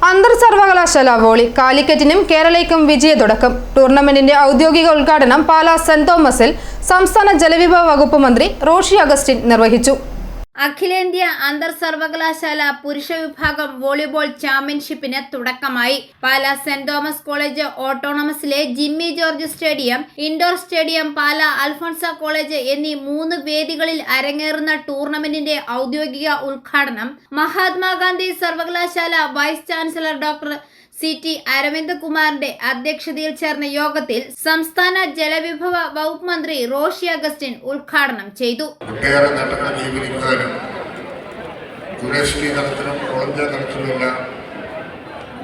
അന്തർ സർവകലാശാല വോളി കാലിക്കറ്റിനും കേരളയ്ക്കും വിജയത്തുടക്കം. ടൂർണമെന്റിന്റെ ഔദ്യോഗിക ഉദ്ഘാടനം പാലാ സെന്റ് തോമസിൽ സംസ്ഥാന ജലവിഭവ വകുപ്പ് മന്ത്രി റോഷി അഗസ്റ്റിൻ നിർവഹിച്ചു. അഖിലേന്ത്യാ അന്തർ സർവകലാശാല പുരുഷ വിഭാഗം വോളിബോൾ ചാമ്പ്യൻഷിപ്പിന് തുടക്കമായി. പാലാ സെന്റ് തോമസ് കോളേജ് ഓട്ടോണമസിലെ Jimmy George stadium, indoor stadium, Pala Alphonsa college എന്നീ 3 വേദികളിൽ അരങ്ങേറുന്ന ടൂർണമെന്റിന്റെ ഔദ്യോഗിക ഉദ്ഘാടനം മഹാത്മാഗാന്ധി സർവകലാശാല vice chancellor doctor CT Aravind കുമാറിന്റെ അധ്യക്ഷതയിൽ ചേർന്ന യോഗത്തിൽ സംസ്ഥാന ജലവിഭവ വകുപ്പ് മന്ത്രി റോഷി അഗസ്റ്റിൻ ഉദ്ഘാടനം ചെയ്തു.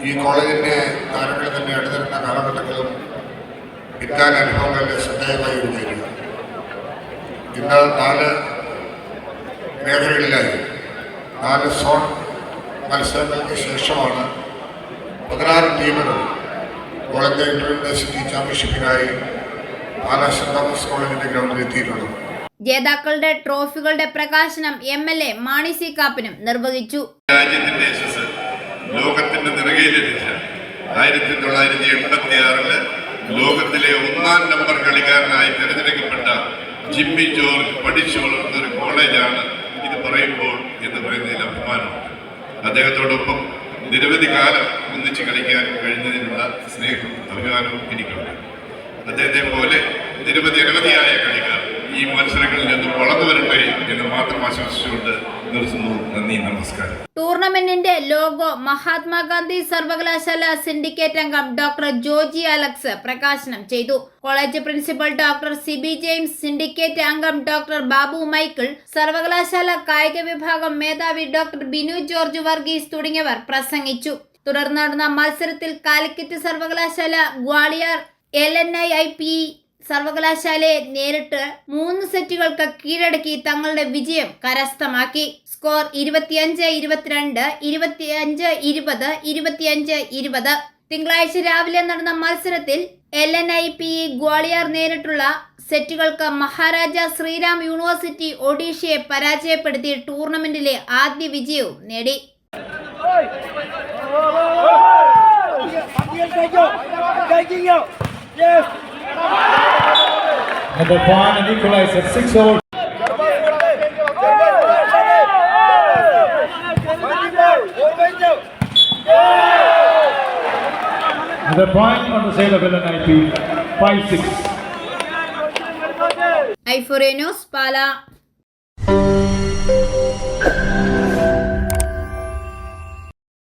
ഈ കോളേജിന്റെ താരങ്ങൾ തന്നെ അടുത്തിരുന്ന കാലഘട്ടത്തിലും കിട്ടാൻ അനുഭവങ്ങളുടെ ശ്രദ്ധേയമായി വരികയാണ്. ഇന്ന് 4 മേഖലകളിലായി 4 സോൺ മത്സരങ്ങൾക്ക് ശേഷമാണ് 16 ടീമുകൾ ഓൾ ഇന്ത്യ യൂണിവേഴ്സിറ്റി ചാമ്പ്യൻഷിപ്പിനായി പാലാ സെന്റ് തോമസ് കോളേജിന്റെ ഗ്രൗണ്ടിൽ എത്തിയിട്ടുള്ളത്. ജേതാക്കളുടെ ട്രോഫികളുടെ പ്രകാശനം MLA മാണി സി കാപ്പനും നിർവഹിച്ചു. രാജ്യത്തിന്റെ യശസ് ലോകത്തിന്റെ നിറകയിലെത്തിച്ച 1986 ലോകത്തിലെ 1ാം നമ്പർ കളിക്കാരനായി തിരഞ്ഞെടുക്കപ്പെട്ട ജിമ്മി ജോർജ് പഠിച്ചു വളർന്ന ഒരു കോളേജാണ് ഇത് പറയുമ്പോൾ എന്ന് പറയുന്നതിൽ അഭിമാനമുണ്ട്. അദ്ദേഹത്തോടൊപ്പം നിരവധി കാലം ഒന്നിച്ച് കളിക്കാൻ കഴിഞ്ഞതിനുള്ള സ്നേഹവും അഭിമാനവും എനിക്കുണ്ട്. അദ്ദേഹത്തെ പോലെ അനവധിയായ കളിക്കാർ ഈ മത്സരങ്ങളിൽ നിന്നും വളർന്നു വരട്ടെ എന്ന് മാത്രം ആശംസിച്ചുകൊണ്ട് നിർത്തുന്നു. നന്ദി, നമസ്കാരം. ടൂർണമെന്റിന്റെ ലോഗോ മഹാത്മാഗാന്ധി സർവകലാശാല സിൻഡിക്കേറ്റ് അംഗം ഡോക്ടർ ജോജി അലക്സ് പ്രകാശനം ചെയ്തു. College principal doctor Sibi James, syndicate അംഗം ഡോക്ടർ ബാബു മൈക്കിൾ, സർവകലാശാല കായിക വിഭാഗം മേധാവി ഡോക്ടർ ബിനു ജോർജ് വർഗീസ് തുടങ്ങിയവർ പ്രസംഗിച്ചു. തുടർന്ന് നടന്ന മത്സരത്തിൽ കാലിക്കറ്റ് സർവകലാശാല ഗ്വാളിയർ LNIIPE സർവകലാശാലയെ നേരിട്ട് 3 സെറ്റുകൾക്ക് കീഴടക്കി തങ്ങളുടെ വിജയം കരസ്ഥമാക്കി. സ്കോർ 25-22, 25-20, 25-20. തിങ്കളാഴ്ച രാവിലെ നടന്ന മത്സരത്തിൽ LNIIPE ഗ്വാളിയർ നേരിട്ടുള്ള സെറ്റുകൾക്ക് മഹാരാജ ശ്രീറാം യൂണിവേഴ്സിറ്റി ഒഡീഷയെ പരാജയപ്പെടുത്തി ടൂർണമെന്റിലെ ആദ്യ വിജയവും നേടി. The point and equalize at 6-all. The point on the side of LNIP 5-6. i4A News, Pala.